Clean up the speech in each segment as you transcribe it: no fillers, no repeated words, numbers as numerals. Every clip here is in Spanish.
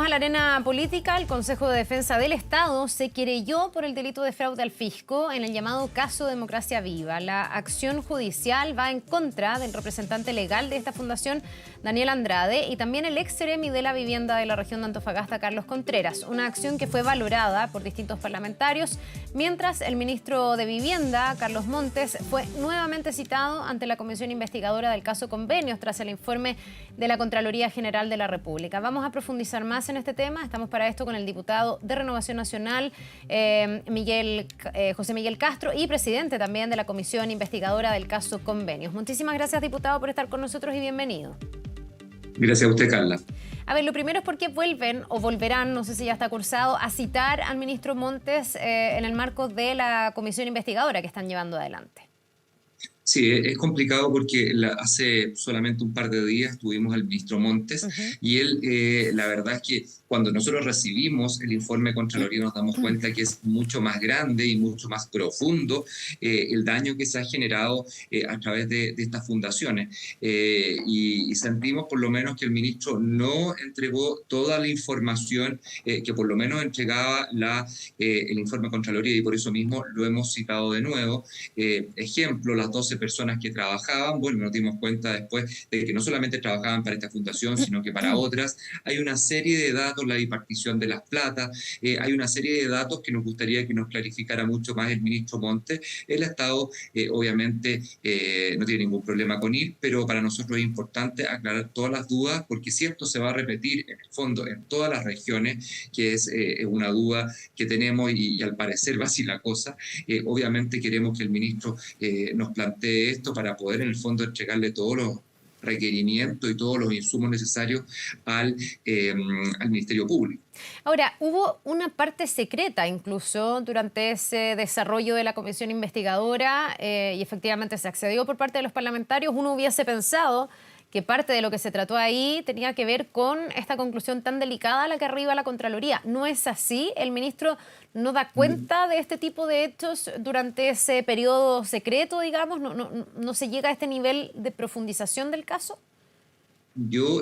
a la arena política. El Consejo de Defensa del Estado se querelló por el delito de fraude al fisco en el llamado caso Democracia Viva. La acción judicial va en contra del representante legal de esta fundación, Daniel Andrade, y también el ex seremi de la vivienda de la región de Antofagasta, Carlos Contreras. Una acción que fue valorada por distintos parlamentarios, mientras el ministro de Vivienda, Carlos Montes, fue nuevamente citado ante la comisión investigadora del caso Convenios tras el informe de la Contraloría General de la República. Vamos a profundizar más en este tema. Estamos para esto con el diputado de Renovación Nacional, José Miguel Castro, y presidente también de la comisión investigadora del caso Convenios. Muchísimas gracias, diputado, por estar con nosotros y bienvenido. Gracias a usted, Carla. A ver, lo primero es por qué vuelven o volverán, no sé si ya está cursado, a citar al ministro Montes en el marco de la comisión investigadora que están llevando adelante. Sí, es complicado porque hace solamente un par de días tuvimos al ministro Montes y él, la verdad es que cuando nosotros recibimos el informe de Contraloría nos damos cuenta que es mucho más grande y mucho más profundo el daño que se ha generado a través de estas fundaciones. Y sentimos por lo menos que el ministro no entregó toda la información que por lo menos entregaba el informe de Contraloría, y por eso mismo lo hemos citado de nuevo. Ejemplo, las 12 personas que trabajaban, bueno, nos dimos cuenta después de que no solamente trabajaban para esta fundación, sino que para otras. Hay una serie de datos, la bipartición de las platas, hay una serie de datos que nos gustaría que nos clarificara mucho más el ministro Montes. Él ha estado, obviamente, no tiene ningún problema con ir, pero para nosotros es importante aclarar todas las dudas, porque si esto se va a repetir en el fondo en todas las regiones, que es una duda que tenemos y al parecer va así la cosa, obviamente queremos que el ministro nos plantee esto para poder en el fondo entregarle todos los requerimientos y todos los insumos necesarios al Ministerio Público. Ahora, hubo una parte secreta incluso durante ese desarrollo de la comisión investigadora y efectivamente se accedió por parte de los parlamentarios. Uno hubiese pensado que parte de lo que se trató ahí tenía que ver con esta conclusión tan delicada a la que arriba la Contraloría. ¿No es así? ¿El ministro no da cuenta de este tipo de hechos durante ese periodo secreto, digamos? ¿No se llega a este nivel de profundización del caso? Yo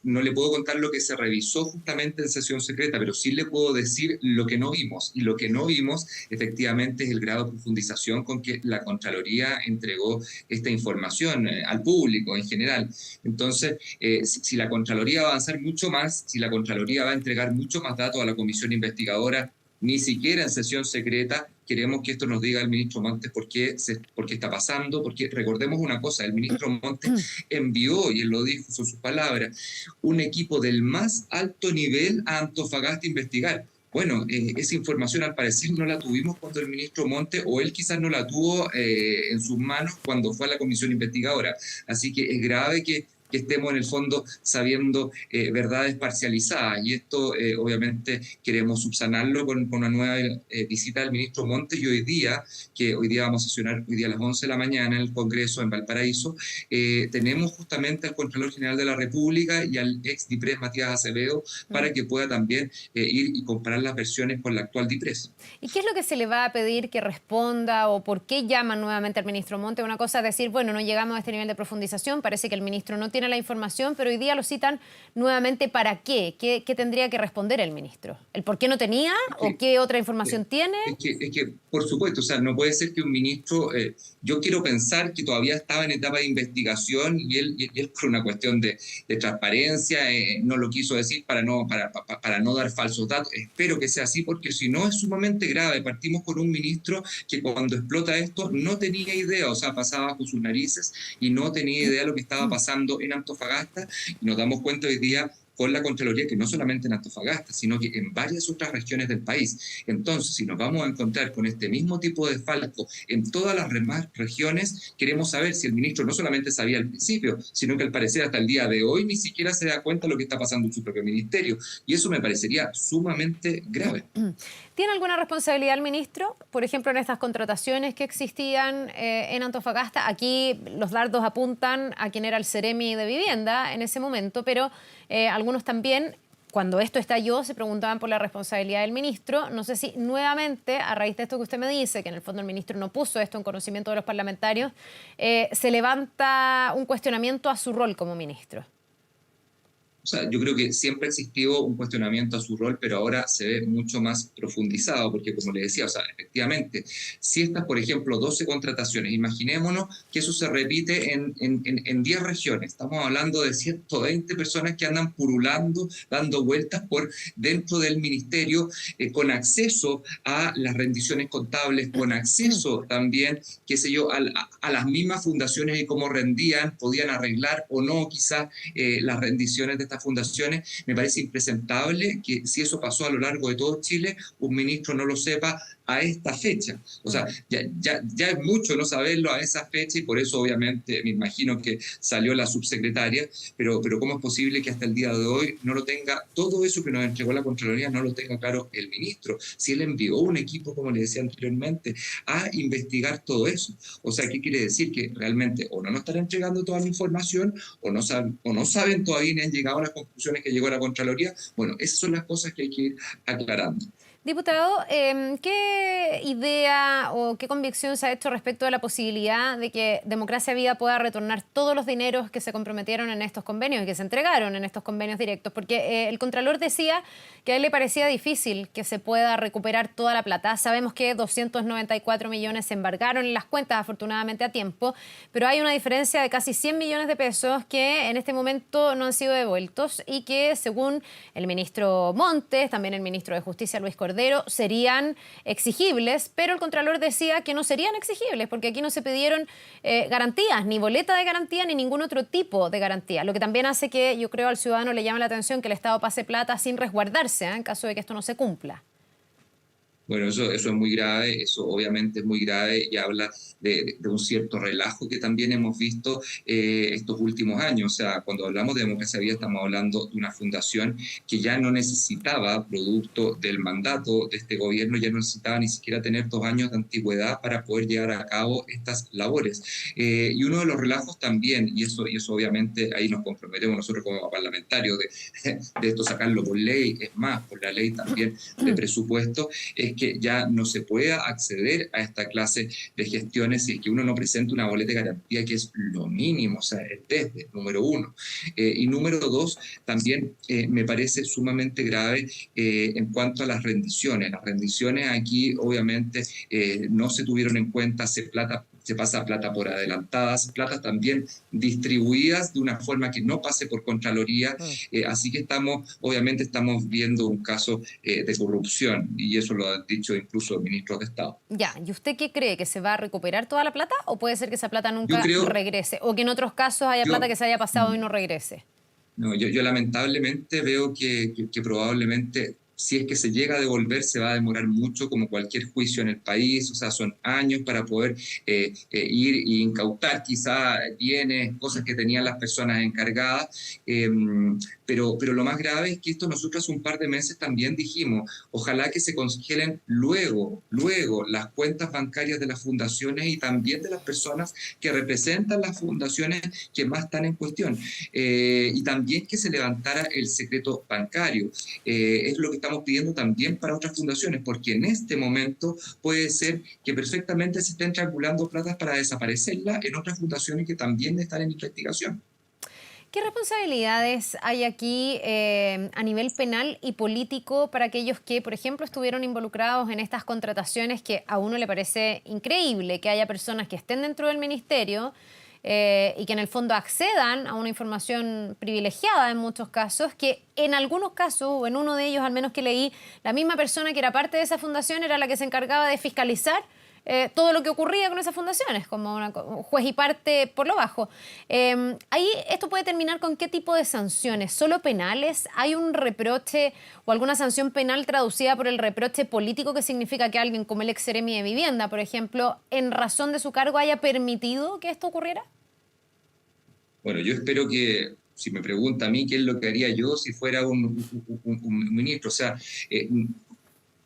no le puedo contar lo que se revisó justamente en sesión secreta, pero sí le puedo decir lo que no vimos. Y lo que no vimos, efectivamente, es el grado de profundización con que la Contraloría entregó esta información al público en general. Entonces, si la Contraloría va a avanzar mucho más, si la Contraloría va a entregar mucho más datos a la comisión investigadora, ni siquiera en sesión secreta, queremos que esto nos diga el ministro Montes por qué está pasando, porque recordemos una cosa, el ministro Montes envió, y él lo dijo, son sus palabras, un equipo del más alto nivel a Antofagasta a investigar. Bueno, esa información al parecer no la tuvimos cuando el ministro Montes, o él quizás no la tuvo en sus manos cuando fue a la comisión investigadora. Así que es grave que estemos en el fondo sabiendo verdades parcializadas, y esto obviamente queremos subsanarlo con una nueva visita del ministro Montes, y hoy día vamos a sesionar hoy día a las 11 de la mañana en el Congreso en Valparaíso, tenemos justamente al Contralor General de la República y al ex DIPRES Matías Acevedo para que pueda también ir y comparar las versiones con la actual DIPRES. ¿Y qué es lo que se le va a pedir que responda o por qué llaman nuevamente al ministro Montes? Una cosa es decir, bueno, no llegamos a este nivel de profundización, parece que el ministro no tiene la información, pero hoy día lo citan nuevamente. ¿Para qué? ¿Qué tendría que responder el ministro? ¿El por qué no tenía o qué otra información tiene? Es que, por supuesto, o sea, no puede ser que un ministro, yo quiero pensar que todavía estaba en etapa de investigación y él por una cuestión de transparencia no lo quiso decir para no dar falsos datos. Espero que sea así, porque si no es sumamente grave. Partimos con un ministro que cuando explota esto no tenía idea, o sea, pasaba bajo sus narices y no tenía idea de lo que estaba pasando en Antofagasta, y nos damos cuenta hoy día con la Contraloría que no solamente en Antofagasta, sino que en varias otras regiones del país. Entonces, si nos vamos a encontrar con este mismo tipo de falco en todas las demás regiones, queremos saber si el ministro no solamente sabía al principio, sino que al parecer hasta el día de hoy ni siquiera se da cuenta de lo que está pasando en su propio ministerio. Y eso me parecería sumamente grave. ¿Tiene alguna responsabilidad el ministro, por ejemplo, en estas contrataciones que existían en Antofagasta? Aquí los dardos apuntan a quien era el seremi de vivienda en ese momento, pero algunos también, cuando esto estalló, se preguntaban por la responsabilidad del ministro. No sé si nuevamente, a raíz de esto que usted me dice, que en el fondo el ministro no puso esto en conocimiento de los parlamentarios, se levanta un cuestionamiento a su rol como ministro. O sea, yo creo que siempre ha existido un cuestionamiento a su rol, pero ahora se ve mucho más profundizado, porque como le decía, o sea, efectivamente, si estas, por ejemplo, 12 contrataciones, imaginémonos que eso se repite en 10 regiones, estamos hablando de 120 personas que andan purulando, dando vueltas por dentro del ministerio, con acceso a las rendiciones contables, con acceso también, qué sé yo, a las mismas fundaciones y cómo rendían, podían arreglar o no quizás las rendiciones de estas fundaciones. Me parece impresentable que si eso pasó a lo largo de todo Chile, un ministro no lo sepa a esta fecha. O sea, ya es mucho no saberlo a esa fecha y por eso obviamente me imagino que salió la subsecretaria, pero ¿cómo es posible que hasta el día de hoy no lo tenga, todo eso que nos entregó la Contraloría no lo tenga claro el ministro? Si él envió un equipo, como le decía anteriormente, a investigar todo eso. O sea, ¿qué quiere decir? Que realmente o no nos están entregando toda la información o no saben todavía ni han llegado a las conclusiones que llegó la Contraloría. Bueno, esas son las cosas que hay que ir aclarando. Diputado, ¿qué idea o qué convicción se ha hecho respecto de la posibilidad de que Democracia Viva pueda retornar todos los dineros que se comprometieron en estos convenios y que se entregaron en estos convenios directos? Porque el Contralor decía que a él le parecía difícil que se pueda recuperar toda la plata. Sabemos que 294 millones se embargaron en las cuentas, afortunadamente a tiempo, pero hay una diferencia de casi 100 millones de pesos que en este momento no han sido devueltos y que, según el ministro Montes, también el ministro de Justicia, Luis Cordero, serían exigibles, pero el Contralor decía que no serían exigibles porque aquí no se pidieron garantías, ni boleta de garantía, ni ningún otro tipo de garantía, lo que también hace que yo creo al ciudadano le llame la atención que el Estado pase plata sin resguardarse, en caso de que esto no se cumpla. Bueno, eso es muy grave, eso obviamente es muy grave y habla de un cierto relajo que también hemos visto estos últimos años. O sea, cuando hablamos de Democracia Viva estamos hablando de una fundación que ya no necesitaba, producto del mandato de este gobierno, ya no necesitaba ni siquiera tener 2 años de antigüedad para poder llevar a cabo estas labores. Y uno de los relajos también, y eso obviamente ahí nos comprometemos nosotros como parlamentarios de esto sacarlo por ley, es más, por la ley también de presupuesto, es que ya no se pueda acceder a esta clase de gestiones si es que uno no presenta una boleta de garantía, que es lo mínimo, o sea, el desde, número uno. Y número dos, también me parece sumamente grave en cuanto a las rendiciones. Las rendiciones aquí, obviamente, no se tuvieron en cuenta, se pasa plata por adelantadas, platas también distribuidas de una forma que no pase por Contraloría, así que obviamente estamos viendo un caso de corrupción, y eso lo han dicho incluso ministros de Estado. Ya, ¿y usted qué cree? ¿Que se va a recuperar toda la plata o puede ser que esa plata Yo nunca creo, regrese? ¿O que en otros casos haya plata que se haya pasado y no regrese? no, yo lamentablemente veo que probablemente si es que se llega a devolver se va a demorar mucho, como cualquier juicio en el país, o sea, son años para poder ir e incautar quizá bienes, cosas que tenían las personas encargadas, pero lo más grave es que esto nosotros hace un par de meses también dijimos, ojalá que se congelen luego las cuentas bancarias de las fundaciones y también de las personas que representan las fundaciones que más están en cuestión, y también que se levantara el secreto bancario. Es lo que estamos pidiendo también para otras fundaciones, porque en este momento puede ser que perfectamente se estén triangulando platas para desaparecerla en otras fundaciones que también están en investigación. ¿Qué responsabilidades hay aquí a nivel penal y político para aquellos que, por ejemplo, estuvieron involucrados en estas contrataciones que a uno le parece increíble que haya personas que estén dentro del ministerio y que en el fondo accedan a una información privilegiada en muchos casos, que en algunos casos, o en uno de ellos al menos que leí, la misma persona que era parte de esa fundación era la que se encargaba de fiscalizar todo lo que ocurría con esas fundaciones, como un juez y parte por lo bajo. Ahí esto puede terminar con qué tipo de sanciones, ¿solo penales? ¿Hay un reproche o alguna sanción penal traducida por el reproche político que significa que alguien como el ex seremi de Vivienda, por ejemplo, en razón de su cargo haya permitido que esto ocurriera? Bueno, yo espero que, si me pregunta a mí qué es lo que haría yo si fuera un ministro, o sea,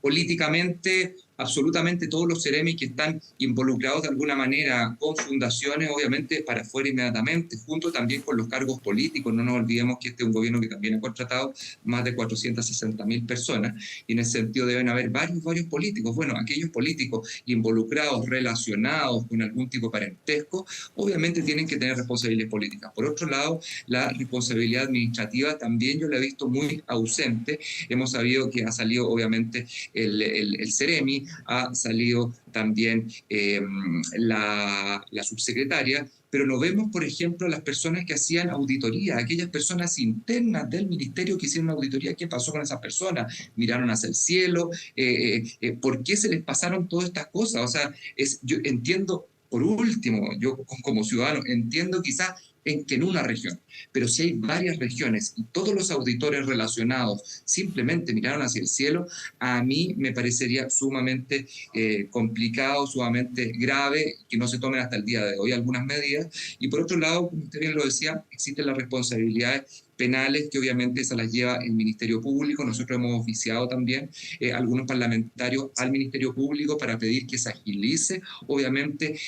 políticamente absolutamente todos los Ceremi que están involucrados de alguna manera con fundaciones, obviamente para afuera inmediatamente, junto también con los cargos políticos. No nos olvidemos que este es un gobierno que también ha contratado más de 460.000 personas, y en ese sentido deben haber varios políticos. Bueno, aquellos políticos involucrados, relacionados con algún tipo de parentesco, obviamente tienen que tener responsabilidades políticas. Por otro lado, la responsabilidad administrativa también yo la he visto muy ausente. Hemos sabido que ha salido obviamente el Ceremi, ha salido también la subsecretaria, pero no vemos, por ejemplo, las personas que hacían auditoría, aquellas personas internas del ministerio que hicieron auditoría. ¿Qué pasó con esas personas? ¿Miraron hacia el cielo? ¿Por qué se les pasaron todas estas cosas? O sea, yo entiendo, por último, yo como ciudadano entiendo quizás que en una región, pero si hay varias regiones y todos los auditores relacionados simplemente miraron hacia el cielo, a mí me parecería sumamente complicado, sumamente grave, que no se tomen hasta el día de hoy algunas medidas. Y por otro lado, como usted bien lo decía, existen las responsabilidades penales, que obviamente se las lleva el Ministerio Público. Nosotros hemos oficiado también algunos parlamentarios al Ministerio Público para pedir que se agilice, obviamente,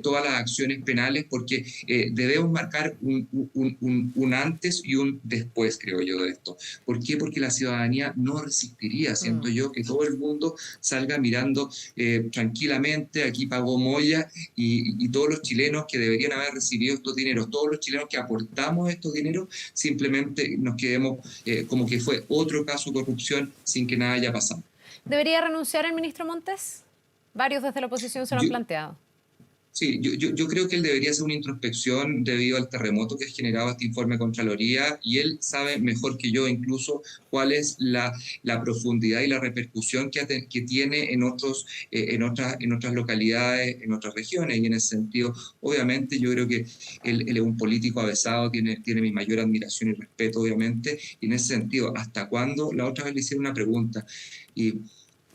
todas las acciones penales, porque debemos marcar un antes y un después, creo yo, de esto. ¿Por qué? Porque la ciudadanía no resistiría, siento yo, que todo el mundo salga mirando tranquilamente, aquí pagó Moya, y todos los chilenos que deberían haber recibido estos dineros, todos los chilenos que aportamos estos dineros, simplemente nos quedemos como que fue otro caso de corrupción sin que nada haya pasado. ¿Debería renunciar el ministro Montes? Varios desde la oposición se lo han planteado. Sí, yo creo que él debería hacer una introspección debido al terremoto que ha generado este informe de Contraloría, y él sabe mejor que yo incluso cuál es la profundidad y la repercusión que tiene en otras localidades, en otras regiones, y en ese sentido, obviamente, yo creo que él es un político avesado, tiene mi mayor admiración y respeto, obviamente, y en ese sentido, ¿hasta cuándo? La otra vez le hicieron una pregunta,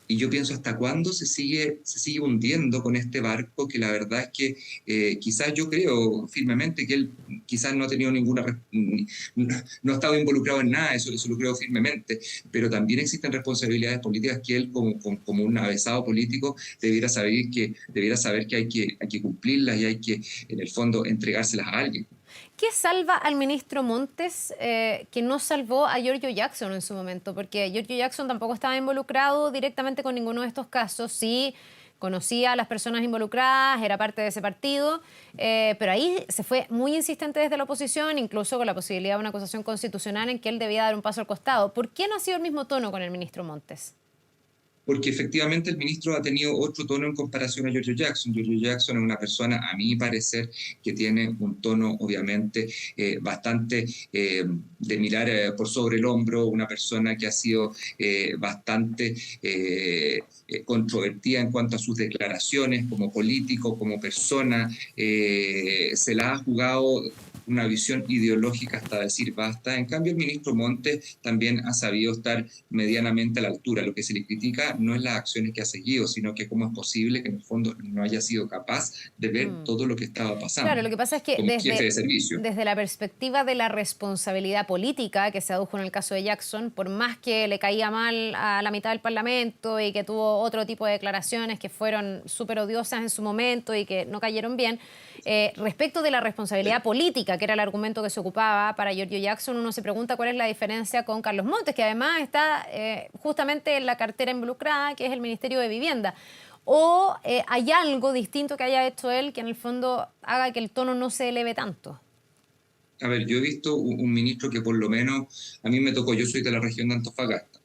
y yo pienso, ¿hasta cuándo se sigue hundiendo con este barco? Que la verdad es que quizás yo creo firmemente que él quizás no ha tenido no ha estado involucrado en nada, eso lo creo firmemente, pero también existen responsabilidades políticas que él, como un avesado político, debiera saber que hay que cumplirlas, y hay que, en el fondo, entregárselas a alguien. ¿Qué salva al ministro Montes que no salvó a Giorgio Jackson en su momento? Porque Giorgio Jackson tampoco estaba involucrado directamente con ninguno de estos casos. Sí, conocía a las personas involucradas, era parte de ese partido, pero ahí se fue muy insistente desde la oposición, incluso con la posibilidad de una acusación constitucional en que él debía dar un paso al costado. ¿Por qué no ha sido el mismo tono con el ministro Montes? Porque efectivamente el ministro ha tenido otro tono en comparación a Giorgio Jackson. Giorgio Jackson es una persona, a mi parecer, que tiene un tono obviamente bastante de mirar por sobre el hombro, una persona que ha sido bastante controvertida en cuanto a sus declaraciones como político, como persona, se la ha jugado una visión ideológica hasta decir basta. En cambio, el ministro Montes también ha sabido estar medianamente a la altura. Lo que se le critica no es las acciones que ha seguido, sino que cómo es posible que en el fondo no haya sido capaz de ver todo lo que estaba pasando. Claro, lo que pasa es que como jefe de servicio, desde la perspectiva de la responsabilidad política que se adujo en el caso de Jackson, por más que le caía mal a la mitad del Parlamento y que tuvo otro tipo de declaraciones que fueron súper odiosas en su momento y que no cayeron bien, respecto de la responsabilidad política, que era el argumento que se ocupaba para Giorgio Jackson, uno se pregunta cuál es la diferencia con Carlos Montes, que además está justamente en la cartera involucrada, que es el Ministerio de Vivienda. ¿O hay algo distinto que haya hecho él que en el fondo haga que el tono no se eleve tanto? A ver, yo he visto un ministro que por lo menos, a mí me tocó, yo soy de la región de Antofagasta,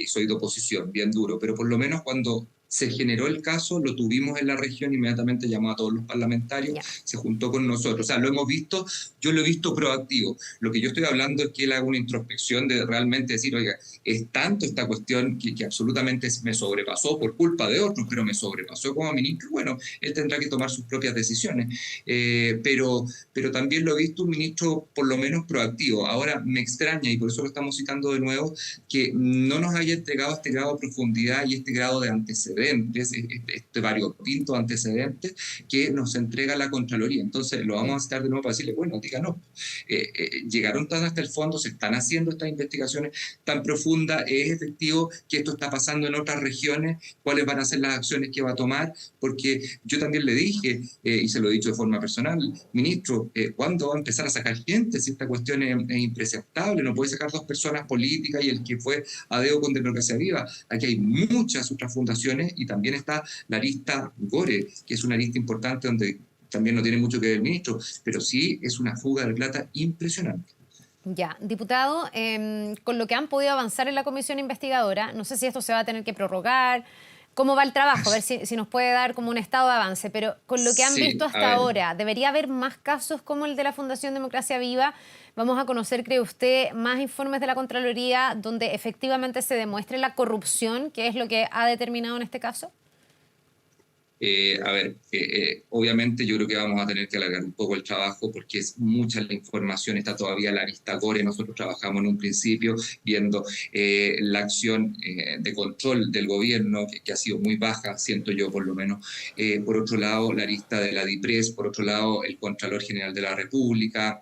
y soy de oposición, bien duro, pero por lo menos cuando se generó el caso, lo tuvimos en la región, inmediatamente llamó a todos los parlamentarios, se juntó con nosotros. O sea, lo hemos visto, yo lo he visto proactivo. Lo que yo estoy hablando es que él haga una introspección de realmente decir, oiga, es tanto esta cuestión que absolutamente me sobrepasó por culpa de otros, pero me sobrepasó como ministro. Bueno, él tendrá que tomar sus propias decisiones. Pero también lo he visto un ministro por lo menos proactivo. Ahora me extraña, y por eso lo estamos citando de nuevo, que no nos haya entregado este grado de profundidad y este grado de antecedentes antecedentes, este variopinto antecedentes que nos entrega la Contraloría. Entonces lo vamos a citar de nuevo para decirle, bueno, díganos, llegaron todas hasta el fondo, se están haciendo estas investigaciones tan profundas, es efectivo que esto está pasando en otras regiones, cuáles van a ser las acciones que va a tomar, porque yo también le dije, y se lo he dicho de forma personal, ministro, ¿cuándo va a empezar a sacar gente si esta cuestión es impresentable? No puede sacar 2 personas políticas y el que fue a dedo con Democracia Viva. Aquí hay muchas otras fundaciones y también está la arista Gore, que es una arista importante donde también no tiene mucho que ver el ministro, pero sí es una fuga de plata impresionante. Ya, diputado, con lo que han podido avanzar en la comisión investigadora, no sé si esto se va a tener que prorrogar, cómo va el trabajo, a ver si nos puede dar como un estado de avance, pero con lo que han Sí, visto a hasta ver, ahora, ¿debería haber más casos como el de la Fundación Democracia Viva? Vamos a conocer, ¿cree usted, más informes de la Contraloría donde efectivamente se demuestre la corrupción, que es lo que ha determinado en este caso? obviamente yo creo que vamos a tener que alargar un poco el trabajo porque es mucha la información, está todavía la vista Gore. Nosotros trabajamos en un principio viendo la acción de control del gobierno, que ha sido muy baja, siento yo por lo menos. Por otro lado, la lista de la DIPRES, por otro lado, el Contralor General de la República.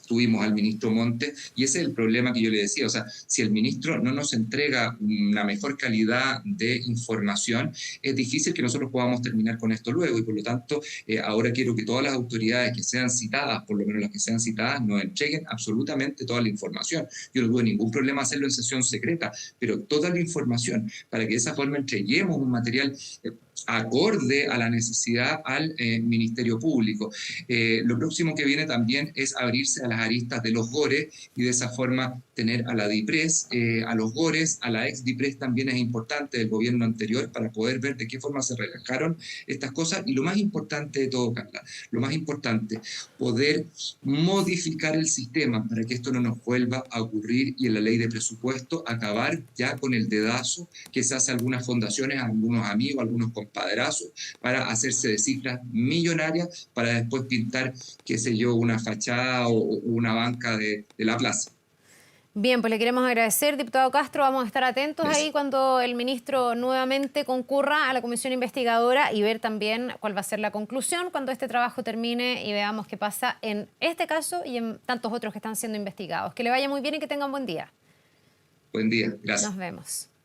Tuvimos al ministro Montes, y ese es el problema que yo le decía, o sea, si el ministro no nos entrega una mejor calidad de información, es difícil que nosotros podamos terminar con esto luego, y por lo tanto, ahora quiero que todas las autoridades que sean citadas, por lo menos las que sean citadas, nos entreguen absolutamente toda la información. Yo no tuve ningún problema hacerlo en sesión secreta, pero toda la información, para que de esa forma entreguemos un material acorde a la necesidad al Ministerio Público. Lo próximo que viene también es abrirse a las aristas de los GORES y de esa forma tener a la DIPRES, a los GORES, a la ex DIPRES también es importante del gobierno anterior para poder ver de qué forma se relajaron estas cosas. Y lo más importante de todo, Carla, lo más importante, poder modificar el sistema para que esto no nos vuelva a ocurrir y en la ley de presupuesto acabar ya con el dedazo que se hace a algunas fundaciones, a algunos amigos, a algunos compaderazos, para hacerse de cifras millonarias para después pintar, qué sé yo, una fachada o una banca de la plaza. Bien, pues le queremos agradecer, diputado Castro. Vamos a estar atentos ahí Gracias. cuando el ministro nuevamente concurra a la comisión investigadora y ver también cuál va a ser la conclusión cuando este trabajo termine y veamos qué pasa en este caso y en tantos otros que están siendo investigados. Que le vaya muy bien y que tenga un buen día. Buen día. Nos Gracias. vemos.